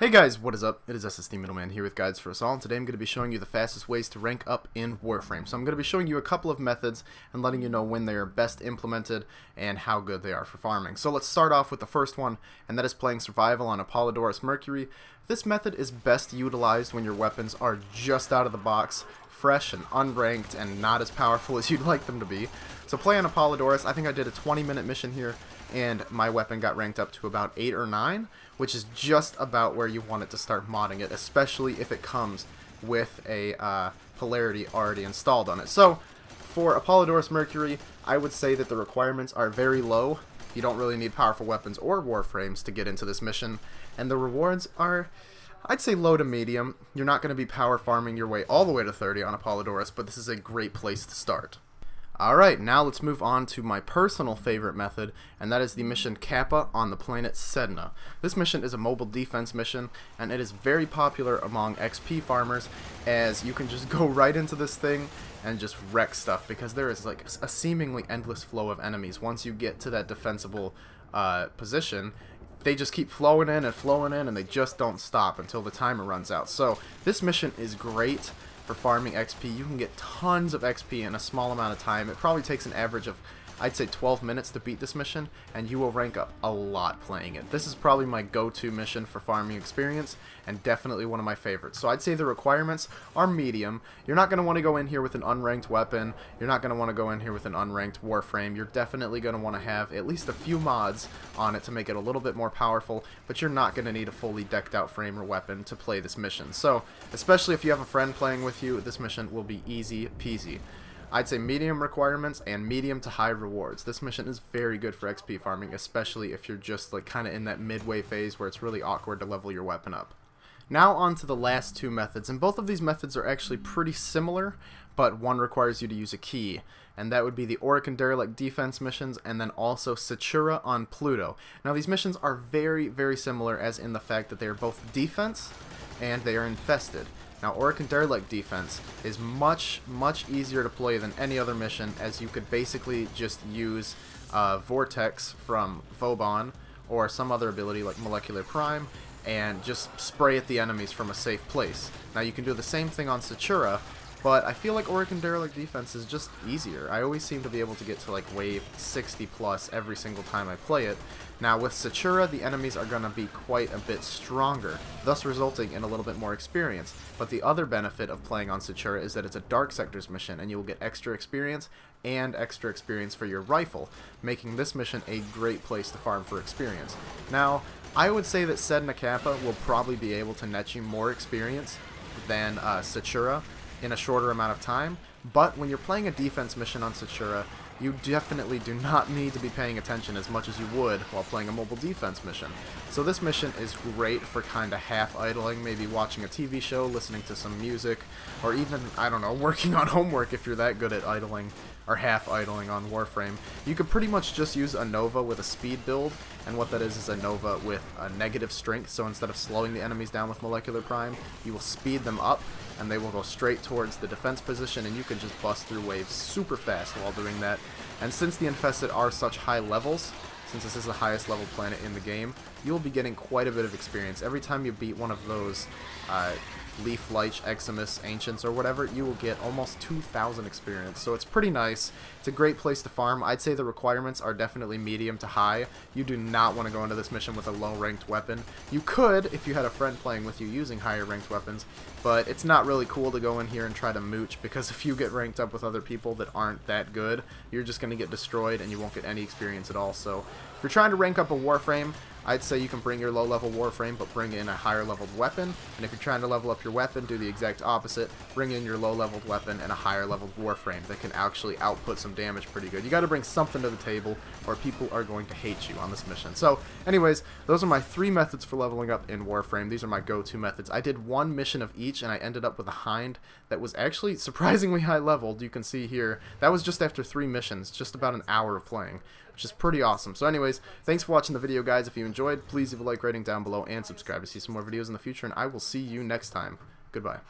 Hey guys, what is up? It is SSD Middleman here with GuidesForUsAll, and today I'm going to be showing you the fastest ways to rank up in Warframe. So I'm going to be showing you a couple of methods and letting you know when they are best implemented and how good they are for farming. So let's start off with the first one, and that is playing Survival on Apollodorus Mercury. This method is best utilized when your weapons are just out of the box, fresh and unranked, and not as powerful as you'd like them to be. So play on Apollodorus. I think I did a 20-minute mission here, and my weapon got ranked up to about 8 or 9, which is just about where you want it to start modding it, especially if it comes with a polarity already installed on it. So for Apollodorus Mercury, I would say that the requirements are very low. You don't really need powerful weapons or Warframes to get into this mission, and the rewards are, I'd say, low to medium. You're not going to be power farming your way all the way to 30 on Apollodorus, but this is a great place to start. Alright, now let's move on to my personal favorite method, and that is the mission Kappa on the planet Sedna. This mission is a mobile defense mission, and it is very popular among XP farmers, as you can just go right into this thing and just wreck stuff, because there is like a seemingly endless flow of enemies. Once you get to that defensible position, they just keep flowing in, and they just don't stop until the timer runs out. So this mission is great for farming XP. You can get tons of XP in a small amount of time. It probably takes an average of, I'd say, 12 minutes to beat this mission, and you will rank up a lot playing it. This is probably my go-to mission for farming experience, and definitely one of my favorites. So I'd say the requirements are medium. You're not going to want to go in here with an unranked weapon. You're not going to want to go in here with an unranked Warframe. You're definitely going to want to have at least a few mods on it to make it a little bit more powerful, but you're not going to need a fully decked out frame or weapon to play this mission. So especially if you have a friend playing with you, this mission will be easy peasy. I'd say medium requirements and medium to high rewards. This mission is very good for XP farming, especially if you're just like kind of in that midway phase where it's really awkward to level your weapon up. Now on to the last two methods, and both of these methods are actually pretty similar, but one requires you to use a key, and that would be the Oricon Derelict defense missions, and then also Satura on Pluto. Now these missions are very, very similar, as in the fact that they are both defense and they are infested. Now, Oricon Derelict defense is much easier to play than any other mission, as you could basically just use Vortex from Vauban or some other ability like Molecular Prime and just spray at the enemies from a safe place. Now, you can do the same thing on Satura, but I feel like Oricon Derelict defense is just easier. I always seem to be able to get to like wave 60 plus every single time I play it. Now with Satura, the enemies are going to be quite a bit stronger, thus resulting in a little bit more experience. But the other benefit of playing on Satura is that it's a Dark Sectors mission, and you will get extra experience and extra experience for your rifle, making this mission a great place to farm for experience. Now, I would say that Sedna Kappa will probably be able to net you more experience than Satura in a shorter amount of time, but when you're playing a defense mission on Satura, you definitely do not need to be paying attention as much as you would while playing a mobile defense mission. So this mission is great for kind of half idling, maybe watching a TV show, listening to some music, or even, I don't know, working on homework if you're that good at idling or half idling on Warframe. You could pretty much just use a Nova with a speed build, and what that is a Nova with a negative strength, so instead of slowing the enemies down with Molecular Prime, you will speed them up, and they will go straight towards the defense position, and you can just bust through waves super fast while doing that. And since the infested are such high levels, since this is the highest level planet in the game, you'll be getting quite a bit of experience. Every time you beat one of those Leaf Lich, Eximus, Ancients, or whatever, you will get almost 2,000 experience. So it's pretty nice. It's a great place to farm. I'd say the requirements are definitely medium to high. You do not want to go into this mission with a low-ranked weapon. You could if you had a friend playing with you using higher-ranked weapons, but it's not really cool to go in here and try to mooch, because if you get ranked up with other people that aren't that good, you're just going to get destroyed and you won't get any experience at all. So if you're trying to rank up a Warframe, I'd say you can bring your low-level Warframe, but bring in a higher-leveled weapon. And if you're trying to level up your weapon, do the exact opposite. Bring in your low-leveled weapon and a higher-leveled Warframe that can actually output some damage pretty good. You got to bring something to the table, or people are going to hate you on this mission. So, anyways, those are my 3 methods for leveling up in Warframe. These are my go-to methods. I did 1 mission of each, and I ended up with a Hind that was actually surprisingly high-leveled. You can see here, that was just after 3 missions, just about an hour of playing, which is pretty awesome. So anyways, thanks for watching the video, guys. If you enjoyed, please leave a like rating down below and subscribe to see some more videos in the future, and I will see you next time. Goodbye.